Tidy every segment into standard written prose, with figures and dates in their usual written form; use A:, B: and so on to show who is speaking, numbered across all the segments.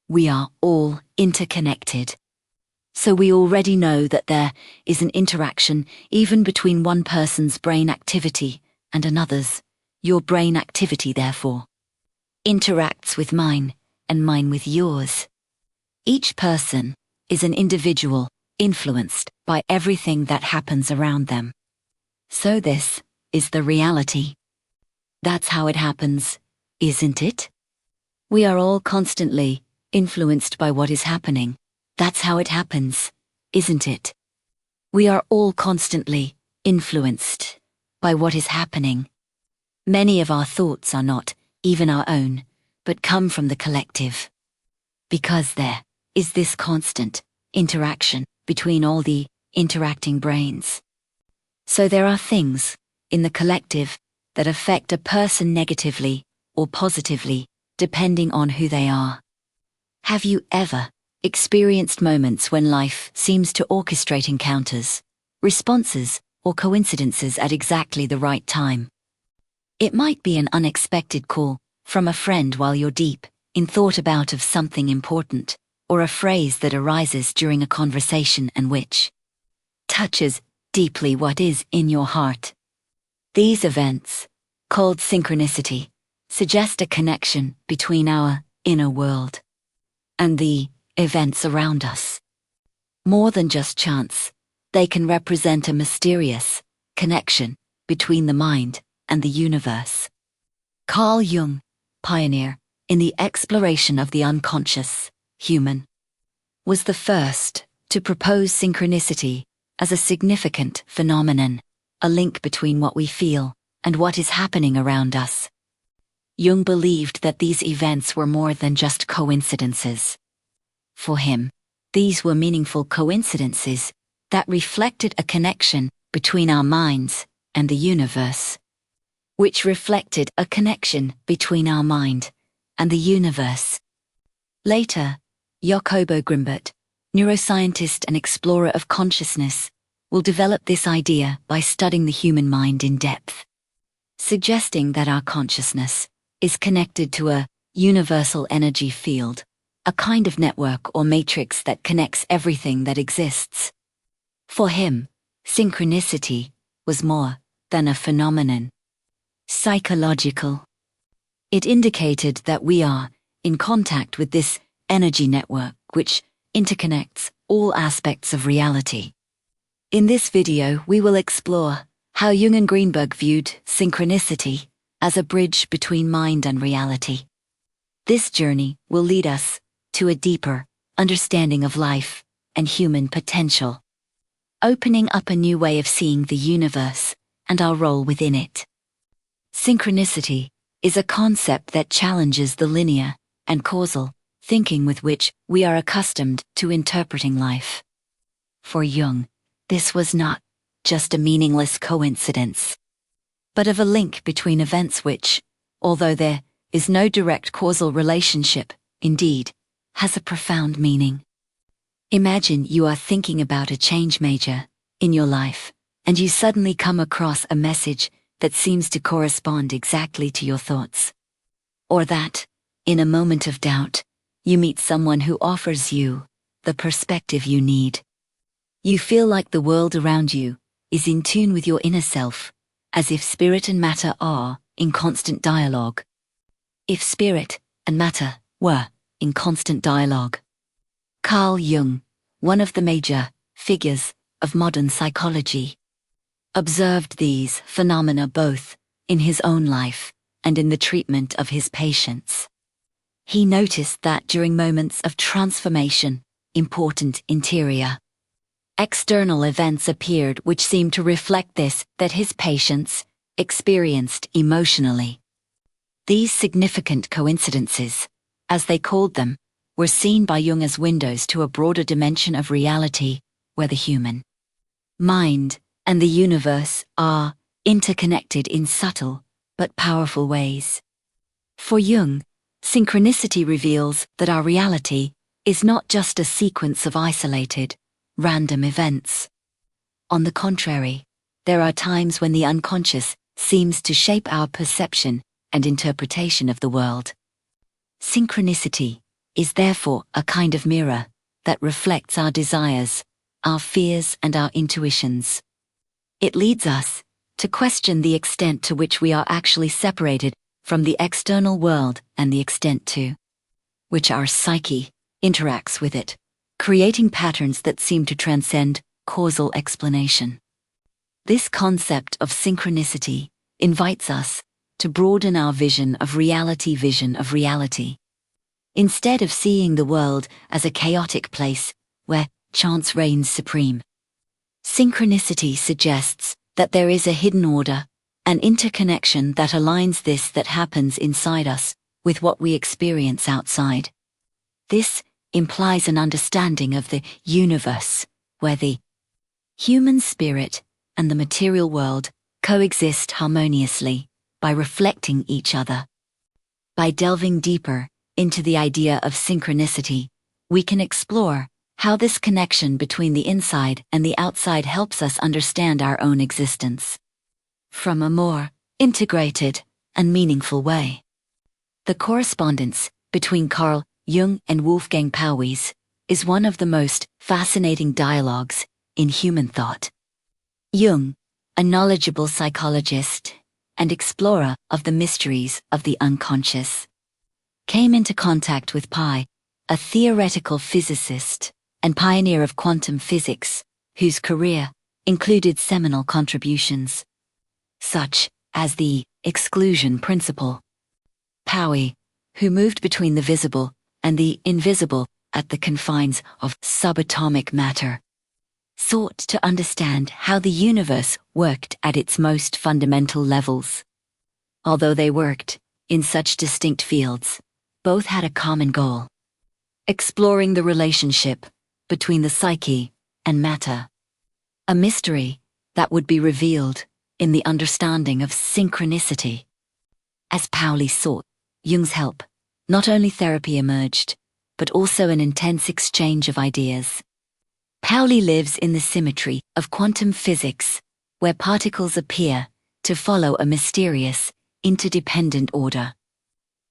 A: We are all interconnected. So we already know that there is an interaction even between one person's brain activity and another's. Your brain activity, therefore, interacts with mine and mine with yours. Each person is an individual influenced by everything that happens around them. So this is the reality. That's how it happens, isn't it? We are all constantly influenced by what is happening. That's how it happens, isn't it? We are all constantly influenced by what is happening. Many of our thoughts are not even our own, but come from the collective. Because there is this constant interaction between all the interacting brains. So there are things in the collective that affect a person negatively or positively, depending on who they are. Have you ever experienced moments when life seems to orchestrate encounters, responses, or coincidences at exactly the right time? It might be an unexpected call from a friend while you're deep in thought about of something important, or a phrase that arises during a conversation and which touches deeply what is in your heart. These events, called synchronicity, suggest a connection between our inner world and the events around us. More than just chance, they can represent a mysterious connection between the mind and the universe. Carl Jung, pioneer in the exploration of the unconscious human, was the first to propose synchronicity as a significant phenomenon, a link between what we feel and what is happening around us. Jung believed that these events were more than just coincidences. For him, these were meaningful coincidences that reflected a connection between our minds and the universe, which reflected a connection between our mind and the universe. Later, Jacobo Grimbert, neuroscientist and explorer of consciousness, will develop this idea by studying the human mind in depth, suggesting that our consciousness is connected to a universal energy field, a kind of network or matrix that connects everything that exists. For him, synchronicity was more than a phenomenon. Psychological. It indicated that we are in contact with this energy network which interconnects all aspects of reality. In this video, we will explore how Jung and Greenberg viewed synchronicity as a bridge between mind and reality. This journey will lead us to a deeper understanding of life and human potential, opening up a new way of seeing the universe and our role within it. Synchronicity is a concept that challenges the linear and causal thinking with which we are accustomed to interpreting life. For Jung, this was not just a meaningless coincidence, but of a link between events which, although there is no direct causal relationship, indeed, has a profound meaning. Imagine you are thinking about a change major in your life, and you suddenly come across a message that seems to correspond exactly to your thoughts. Or that, in a moment of doubt, you meet someone who offers you the perspective you need. You feel like the world around you is in tune with your inner self, as if spirit and matter are in constant dialogue. If spirit and matter were in constant dialogue. Carl Jung, one of the major figures of modern psychology, observed these phenomena both in his own life and in the treatment of his patients. He noticed that during moments of transformation, important interior, external events appeared which seemed to reflect this that his patients experienced emotionally. These significant coincidences, as they called them, were seen by Jung as windows to a broader dimension of reality where the human mind and the universe are interconnected in subtle but powerful ways. For Jung, synchronicity reveals that our reality is not just a sequence of isolated, random events. On the contrary, there are times when the unconscious seems to shape our perception and interpretation of the world. Synchronicity is therefore a kind of mirror that reflects our desires, our fears, and our intuitions. It leads us to question the extent to which we are actually separated from the external world and the extent to which our psyche interacts with it, creating patterns that seem to transcend causal explanation. This concept of synchronicity invites us to broaden our vision of reality. Instead of seeing the world as a chaotic place where chance reigns supreme, synchronicity suggests that there is a hidden order, an interconnection that aligns this that happens inside us with what we experience outside. This implies an understanding of the universe, where the human spirit and the material world coexist harmoniously by reflecting each other. By delving deeper into the idea of synchronicity, we can explore how this connection between the inside and the outside helps us understand our own existence from a more integrated and meaningful way. The correspondence between Carl Jung and Wolfgang Pauwys is one of the most fascinating dialogues in human thought. Jung, a knowledgeable psychologist and explorer of the mysteries of the unconscious, came into contact with Pi, a theoretical physicist and pioneer of quantum physics, whose career included seminal contributions, such as the exclusion principle. Pauwys, who moved between the visible and the invisible at the confines of subatomic matter, sought to understand how the universe worked at its most fundamental levels. Although they worked in such distinct fields, both had a common goal: exploring the relationship between the psyche and matter, a mystery that would be revealed in the understanding of synchronicity. As Pauwys sought Jung's help, not only therapy emerged, but also an intense exchange of ideas. Pauwys lives in the symmetry of quantum physics, where particles appear to follow a mysterious, interdependent order,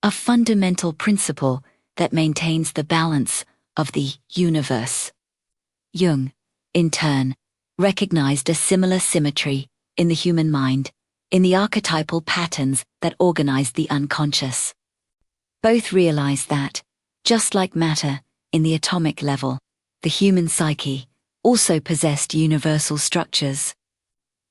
A: a fundamental principle that maintains the balance of the universe. Jung, in turn, recognized a similar symmetry in the human mind, in the archetypal patterns that organize the unconscious. Both realized that, just like matter in the atomic level, the human psyche also possessed universal structures,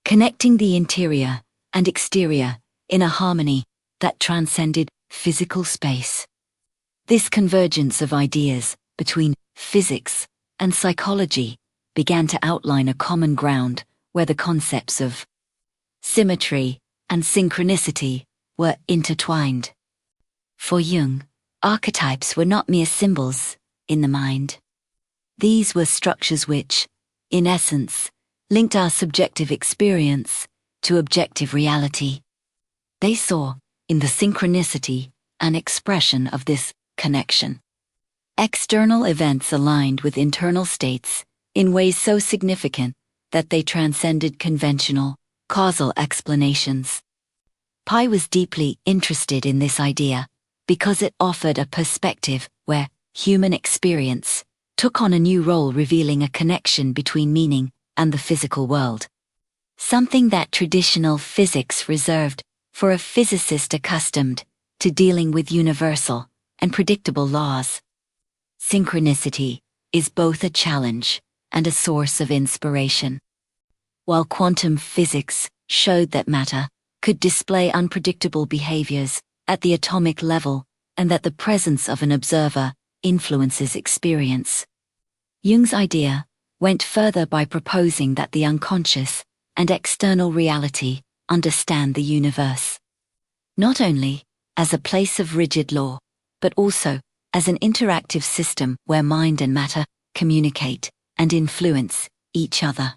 A: connecting the interior and exterior in a harmony that transcended physical space. This convergence of ideas between physics and psychology began to outline a common ground where the concepts of symmetry and synchronicity were intertwined. For Jung, archetypes were not mere symbols in the mind. These were structures which, in essence, linked our subjective experience to objective reality. They saw in the synchronicity an expression of this connection. External events aligned with internal states in ways so significant that they transcended conventional, causal explanations. Pi was deeply interested in this idea because it offered a perspective where human experience took on a new role, revealing a connection between meaning and the physical world, something that traditional physics reserved for a physicist accustomed to dealing with universal and predictable laws. Synchronicity is both a challenge and a source of inspiration. While quantum physics showed that matter could display unpredictable behaviors at the atomic level and that the presence of an observer influences experience, Jung's idea went further by proposing that the unconscious and external reality understand the universe, not only as a place of rigid law, but also as an interactive system where mind and matter communicate and influence each other.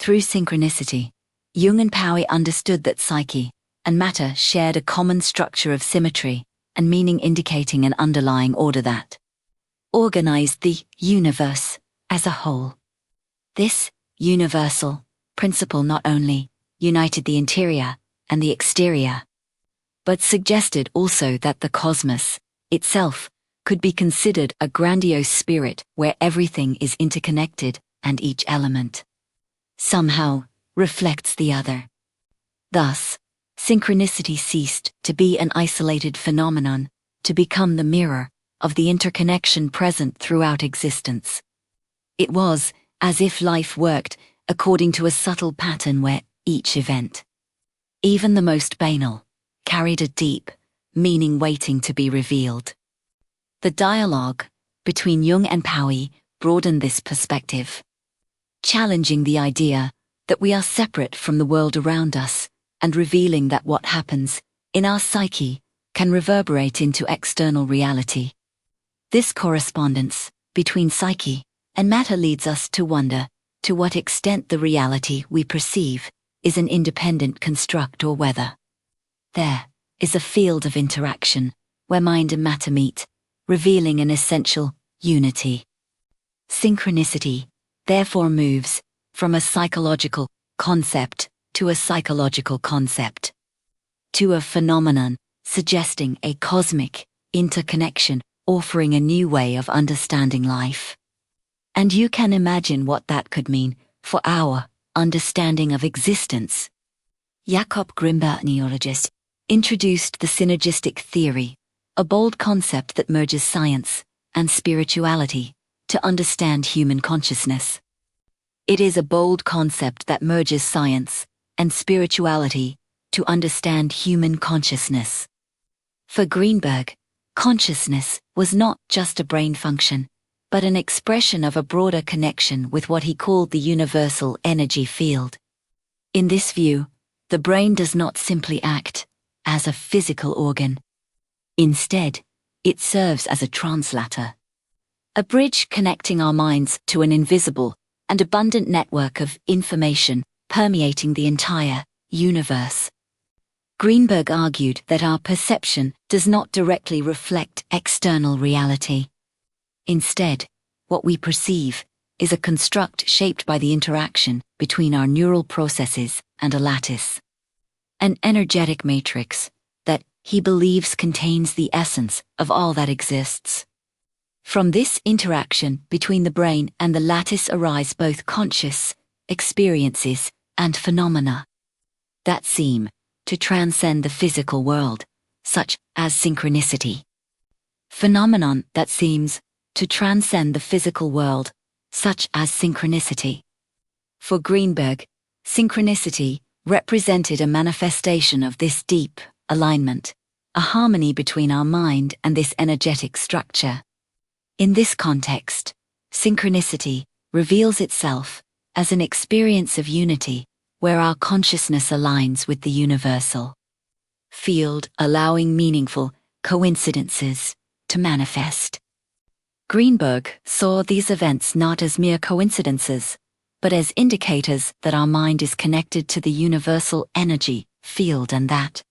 A: Through synchronicity, Jung and Pauwys understood that psyche and matter shared a common structure of symmetry and meaning, indicating an underlying order that organized the universe as a whole. This universal principle not only united the interior and the exterior, but suggested also that the cosmos itself could be considered a grandiose spirit where everything is interconnected and each element somehow reflects the other. Thus, synchronicity ceased to be an isolated phenomenon to become the mirror of the interconnection present throughout existence. It was as if life worked according to a subtle pattern where each event, even the most banal, carried a deep meaning waiting to be revealed. The dialogue between Jung and Pauwels broadened this perspective, challenging the idea that we are separate from the world around us and revealing that what happens in our psyche can reverberate into external reality. This correspondence between psyche and matter leads us to wonder to what extent the reality we perceive is an independent construct or whether there is a field of interaction where mind and matter meet, revealing an essential unity. Synchronicity, therefore, moves from a psychological concept to a psychological concept, to a phenomenon suggesting a cosmic interconnection, offering a new way of understanding life. And you can imagine what that could mean for our understanding of existence. Jakob Grimberg, neurologist, introduced the synergistic theory, a bold concept that merges science and spirituality to understand human consciousness. It is a bold concept that merges science and spirituality to understand human consciousness. For Greenberg, consciousness was not just a brain function, but an expression of a broader connection with what he called the universal energy field. In this view, the brain does not simply act as a physical organ. Instead, it serves as a translator, a bridge connecting our minds to an invisible and abundant network of information permeating the entire universe. Greenberg argued that our perception does not directly reflect external reality. Instead, what we perceive is a construct shaped by the interaction between our neural processes and a lattice, an energetic matrix that he believes contains the essence of all that exists. From this interaction between the brain and the lattice arise both conscious experiences and phenomena that seem to transcend the physical world, such as synchronicity. Phenomenon that seems to transcend the physical world, such as synchronicity. For Greenberg, synchronicity represented a manifestation of this deep alignment, a harmony between our mind and this energetic structure. In this context, synchronicity reveals itself as an experience of unity where our consciousness aligns with the universal field, allowing meaningful coincidences to manifest. Greenberg saw these events not as mere coincidences, but as indicators that our mind is connected to the universal energy field and that,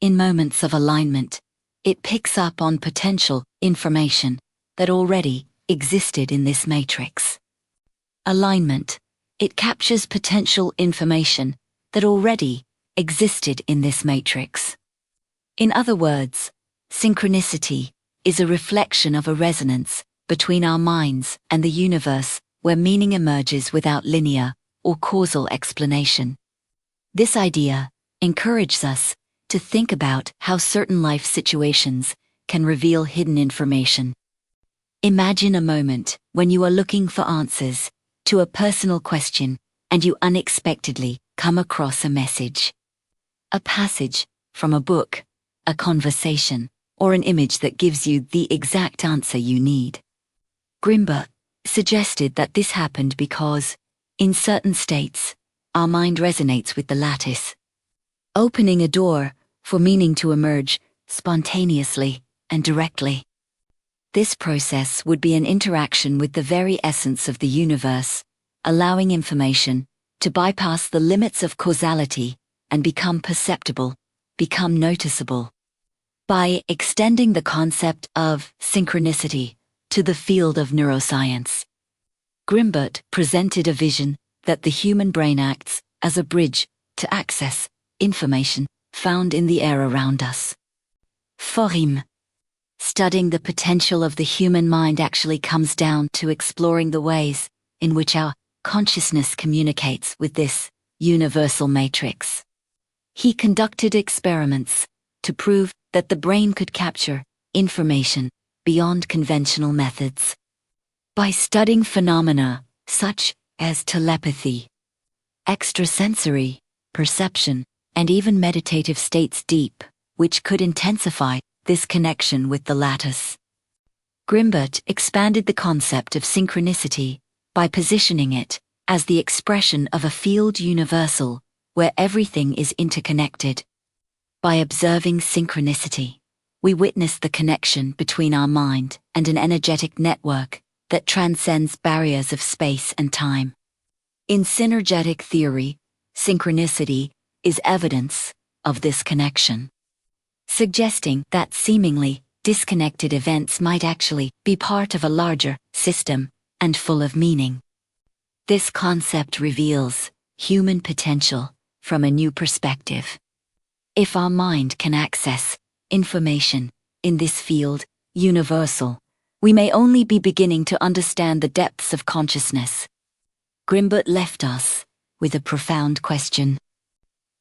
A: in moments of alignment, it picks up on potential information that already existed in this matrix. Alignment, it captures potential information that already existed in this matrix. In other words, synchronicity is a reflection of a resonance between our minds and the universe where meaning emerges without linear or causal explanation. This idea encourages us to think about how certain life situations can reveal hidden information. Imagine a moment when you are looking for answers to a personal question and you unexpectedly come across a message, a passage from a book, a conversation, or an image that gives you the exact answer you need. Grimberg suggested that this happened because, in certain states, our mind resonates with the lattice, opening a door for meaning to emerge spontaneously and directly. This process would be an interaction with the very essence of the universe, allowing information to bypass the limits of causality and become perceptible, become noticeable. By extending the concept of synchronicity to the field of neuroscience, Grimberg presented a vision that the human brain acts as a bridge to access information found in the air around us. For him, Studying the potential of the human mind actually comes down to exploring the ways in which our consciousness communicates with this universal matrix. He conducted experiments to prove that the brain could capture information beyond conventional methods. By studying phenomena such as telepathy, extrasensory perception, and even meditative states deep, which could intensify this connection with the lattice. Grimbert expanded the concept of synchronicity by positioning it as the expression of a field universal where everything is interconnected. By observing synchronicity, we witness the connection between our mind and an energetic network that transcends barriers of space and time. In synergetic theory, synchronicity is evidence of this connection, suggesting that seemingly disconnected events might actually be part of a larger system and full of meaning. This concept reveals human potential from a new perspective. If our mind can access information in this field, universal, we may only be beginning to understand the depths of consciousness. Grimbert left us with a profound question.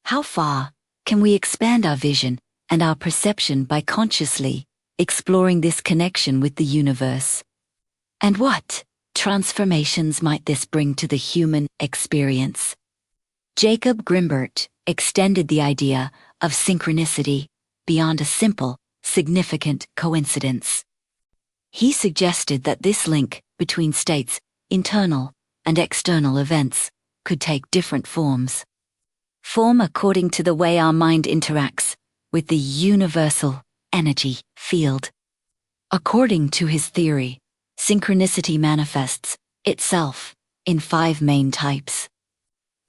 A: How far can we expand our vision and our perception by consciously exploring this connection with the universe? And what transformations might this bring to the human experience? Jacob Grimbert extended the idea of synchronicity beyond a simple, significant coincidence. He suggested that this link between states, internal and external events, could take different forms. Form according to the way our mind interacts with the universal energy field. According to his theory, synchronicity manifests itself in 5 main types: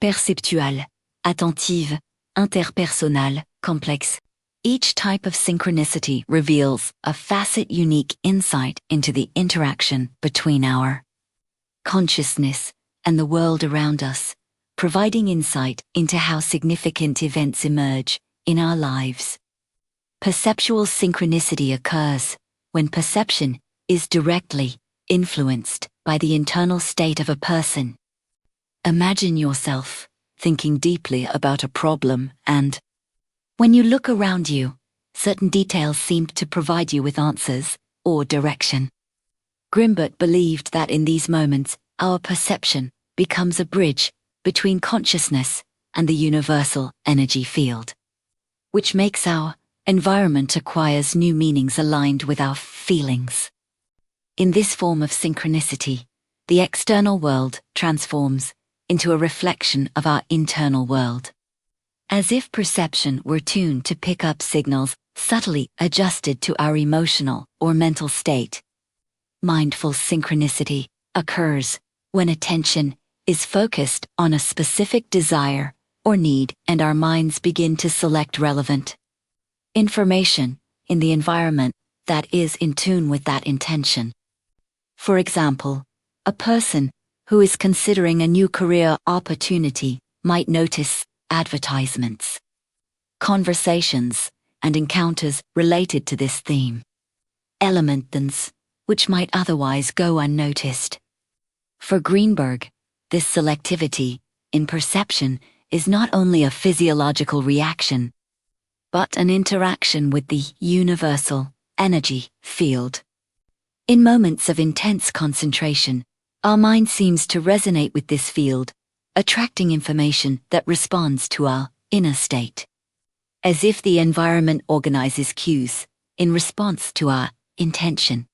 A: perceptual, attentive, interpersonal, complex. Each type of synchronicity reveals a facet unique insight into the interaction between our consciousness and the world around us, providing insight into how significant events emerge in our lives. Perceptual synchronicity occurs when perception is directly influenced by the internal state of a person. Imagine yourself thinking deeply about a problem, and when you look around you, certain details seem to provide you with answers or direction. Grimbert believed that in these moments, our perception becomes a bridge between consciousness and the universal energy field, which makes our environment acquires new meanings aligned with our feelings. In this form of synchronicity, the external world transforms into a reflection of our internal world, as if perception were tuned to pick up signals subtly adjusted to our emotional or mental state. Mindful synchronicity occurs when attention is focused on a specific desire or need and our minds begin to select relevant information in the environment that is in tune with that intention. For example, a person who is considering a new career opportunity might notice advertisements, conversations, and encounters related to this theme, elements which might otherwise go unnoticed. For Greenberg, this selectivity in perception is not only a physiological reaction, but an interaction with the universal energy field. In moments of intense concentration, our mind seems to resonate with this field, attracting information that responds to our inner state, as if the environment organizes cues in response to our intention.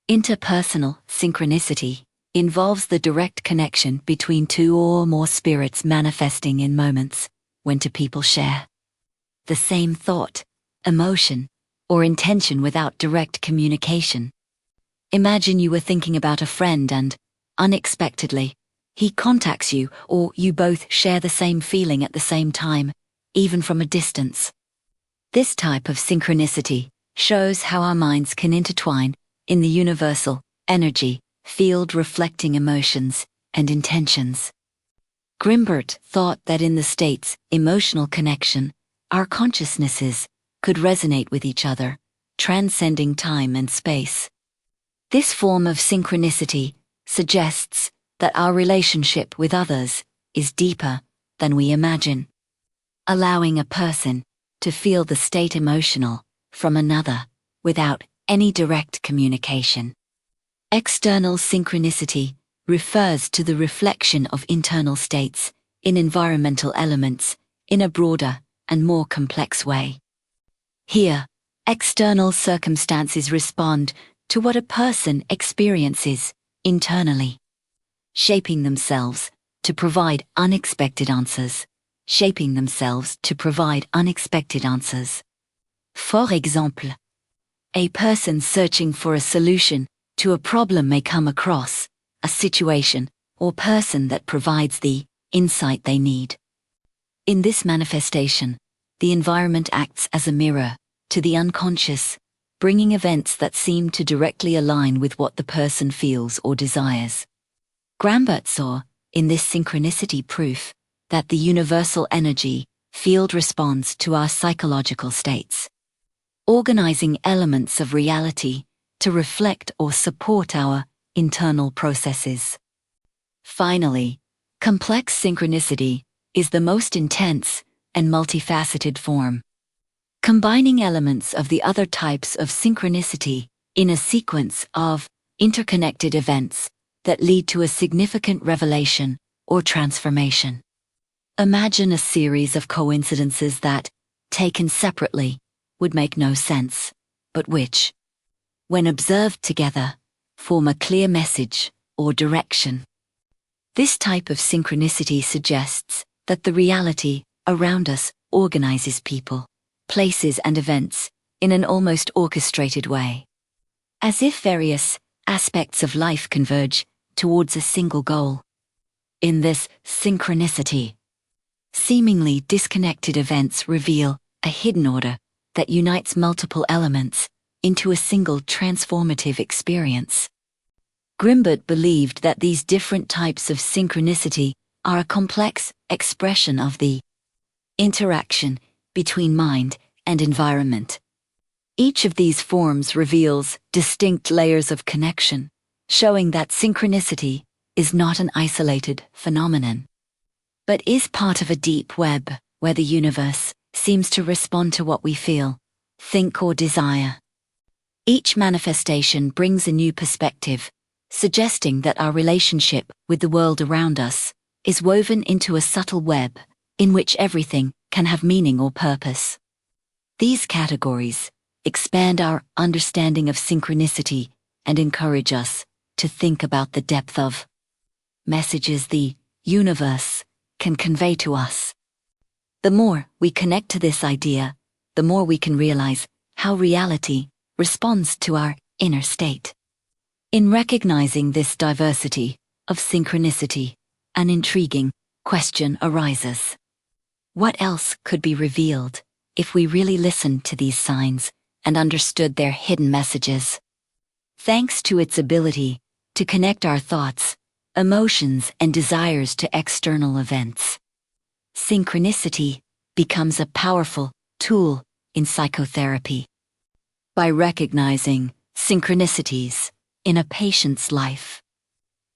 A: Interpersonal synchronicity involves the direct connection between 2 or more spirits manifesting in moments when 2 people share the same thought, emotion, or intention without direct communication. Imagine you were thinking about a friend and, unexpectedly, he contacts you, or you both share the same feeling at the same time, even from a distance. This type of synchronicity shows how our minds can intertwine in the universal energy field, reflecting emotions and intentions. Grimbert thought that in the state's emotional connection, our consciousnesses could resonate with each other, transcending time and space. This form of synchronicity suggests that our relationship with others is deeper than we imagine, allowing a person to feel the state emotional from another without any direct communication. External synchronicity refers to the reflection of internal states in environmental elements in a broader and more complex way. Here, external circumstances respond to what a person experiences internally, shaping themselves to provide unexpected answers. For example, a person searching for a solution to a problem may come across a situation or person that provides the insight they need. In this manifestation, the environment acts as a mirror to the unconscious, bringing events that seem to directly align with what the person feels or desires. Grambert saw in this synchronicity proof that the universal energy field responds to our psychological states, organizing elements of reality to reflect or support our internal processes. Finally, complex synchronicity is the most intense and multifaceted form, combining elements of the other types of synchronicity in a sequence of interconnected events that lead to a significant revelation or transformation. Imagine a series of coincidences that, taken separately, would make no sense, but which, when observed together, form a clear message or direction. This type of synchronicity suggests that the reality around us organizes people, places, and events in an almost orchestrated way, as if various aspects of life converge towards a single goal. In this synchronicity, seemingly disconnected events reveal a hidden order that unites multiple elements into a single transformative experience. Grimbert believed that these different types of synchronicity are a complex expression of the interaction between mind and environment. Each of these forms reveals distinct layers of connection, showing that synchronicity is not an isolated phenomenon, but is part of a deep web where the universe seems to respond to what we feel, think, or desire. Each manifestation brings a new perspective, suggesting that our relationship with the world around us is woven into a subtle web in which everything can have meaning or purpose. These categories expand our understanding of synchronicity and encourage us to think about the depth of messages the universe can convey to us. The more we connect to this idea, the more we can realize how reality responds to our inner state. In recognizing this diversity of synchronicity, an intriguing question arises. What else could be revealed if we really listened to these signs and understood their hidden messages? Thanks to its ability to connect our thoughts, emotions, and desires to external events, synchronicity becomes a powerful tool in psychotherapy. By recognizing synchronicities in a patient's life,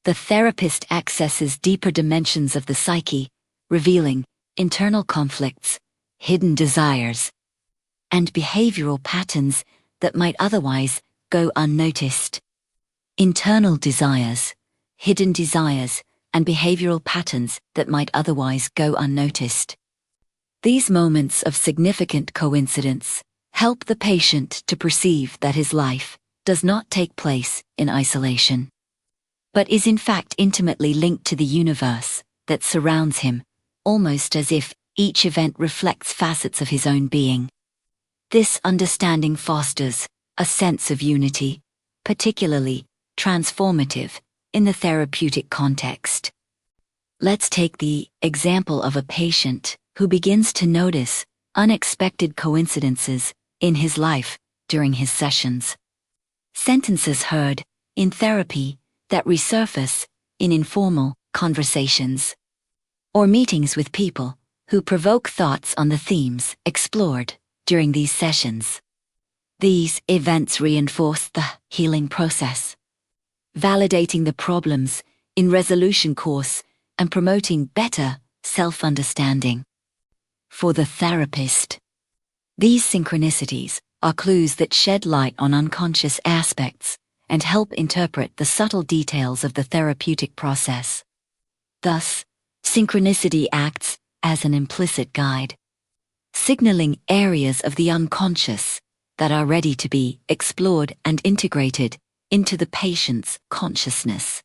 A: the therapist accesses deeper dimensions of the psyche, revealing internal conflicts, hidden desires, and behavioral patterns that might otherwise go unnoticed. Internal desires, hidden desires, and behavioral patterns that might otherwise go unnoticed. These moments of significant coincidence help the patient to perceive that his life does not take place in isolation, but is in fact intimately linked to the universe that surrounds him, almost as if each event reflects facets of his own being. This understanding fosters a sense of unity, particularly transformative in the therapeutic context. Let's take the example of a patient who begins to notice unexpected coincidences in his life during his sessions. Sentences heard in therapy that resurface in informal conversations or meetings with people who provoke thoughts on the themes explored during these sessions. These events reinforce the healing process, validating the problems in resolution course and promoting better self-understanding. For the therapist, these synchronicities are clues that shed light on unconscious aspects and help interpret the subtle details of the therapeutic process. Thus, synchronicity acts as an implicit guide, signaling areas of the unconscious that are ready to be explored and integrated into the patient's consciousness.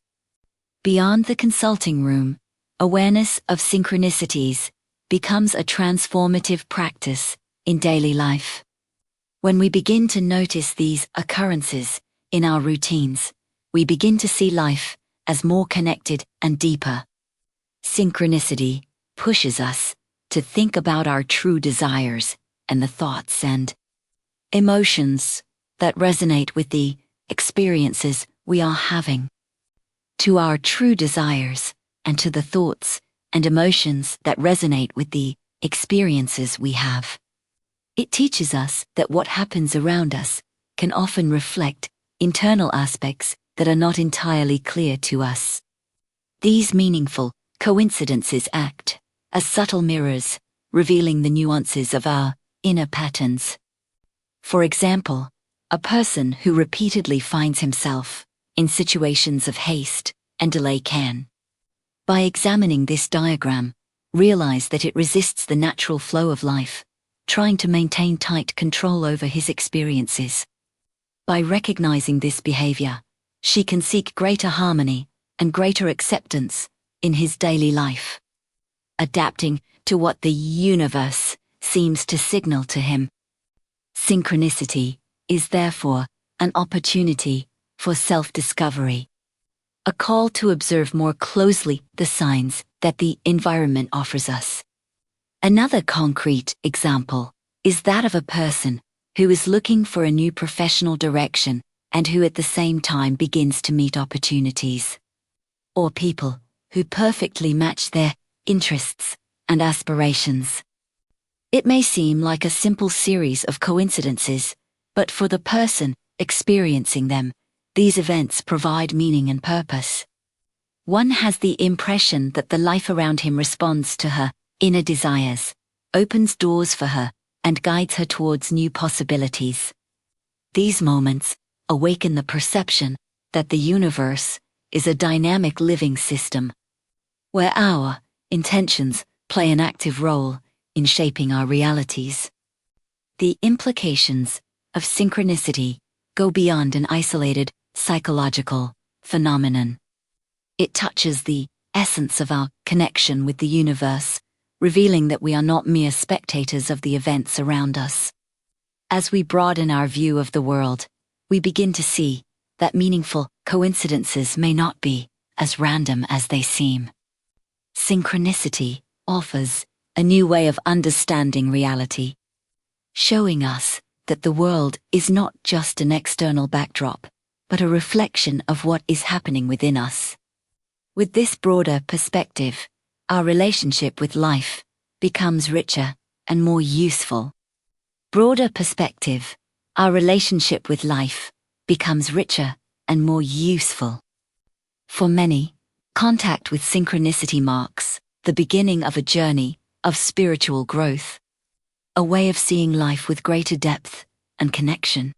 A: Beyond the consulting room, awareness of synchronicities becomes a transformative practice in daily life. When we begin to notice these occurrences in our routines, we begin to see life as more connected and deeper. Synchronicity pushes us to think about our true desires and the thoughts and emotions that resonate with the experiences we are having. To our true desires and to the thoughts and emotions that resonate with the experiences we have. It teaches us that what happens around us can often reflect internal aspects that are not entirely clear to us. These meaningful coincidences act as subtle mirrors, revealing the nuances of our inner patterns. For example, a person who repeatedly finds himself in situations of haste and delay can, by examining this diagram, realize that it resists the natural flow of life, trying to maintain tight control over his experiences. By recognizing this behavior, she can seek greater harmony and greater acceptance in his daily life, adapting to what the universe seems to signal to him. Synchronicity is therefore an opportunity for self-discovery, a call to observe more closely the signs that the environment offers us. Another concrete example is that of a person who is looking for a new professional direction and who at the same time begins to meet opportunities, or people who perfectly match their interests and aspirations. It may seem like a simple series of coincidences, but for the person experiencing them, these events provide meaning and purpose. One has the impression that the life around him responds to her inner desires, opens doors for her, and guides her towards new possibilities. These moments awaken the perception that the universe is a dynamic living system, where our intentions play an active role in shaping our realities. The implications of synchronicity go beyond an isolated psychological phenomenon. It touches the essence of our connection with the universe, revealing that we are not mere spectators of the events around us. As we broaden our view of the world, we begin to see that meaningful coincidences may not be as random as they seem. Synchronicity offers a new way of understanding reality, showing us that the world is not just an external backdrop, but a reflection of what is happening within us. With this broader perspective, our relationship with life becomes richer and more useful. Broader perspective, our relationship with life becomes richer and more useful. For many, contact with synchronicity marks the beginning of a journey of spiritual growth, a way of seeing life with greater depth and connection.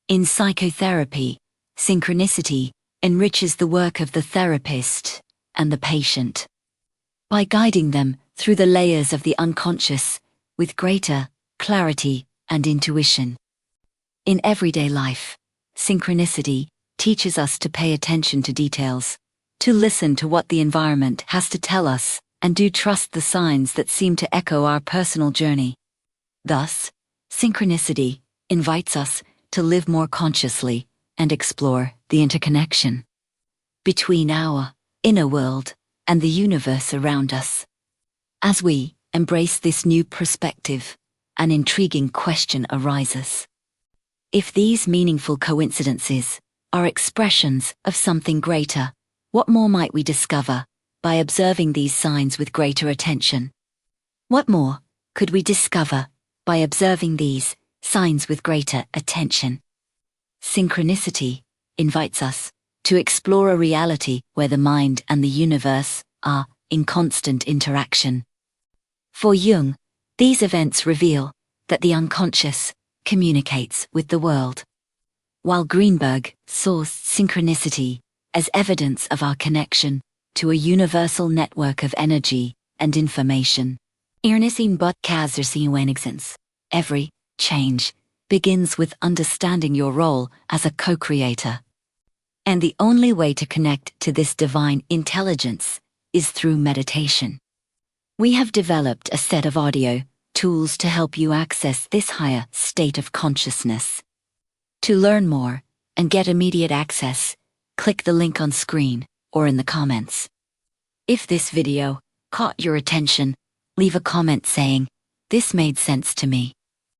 A: In psychotherapy, synchronicity enriches the work of the therapist and the patient, by guiding them through the layers of the unconscious with greater clarity and intuition. In everyday life, synchronicity teaches us to pay attention to details, to listen to what the environment has to tell us, and to trust the signs that seem to echo our personal journey. Thus, synchronicity invites us to live more consciously and explore the interconnection between our inner world and the universe around us. As we embrace this new perspective, an intriguing question arises. If these meaningful coincidences are expressions of something greater, what more might we discover by observing these signs with greater attention? What more could we discover by observing these signs with greater attention. Synchronicity invites us to explore a reality where the mind and the universe are in constant interaction. For Jung, these events reveal that the unconscious communicates with the world, while Greenberg saw synchronicity as evidence of our connection to a universal network of energy and information. Every change begins with understanding your role as a co-creator. And the only way to connect to this divine intelligence is through meditation. We have developed a set of audio tools to help you access this higher state of consciousness. To learn more and get immediate access, click the link on screen or in the comments. If this video caught your attention, leave a comment saying, "This made sense to me."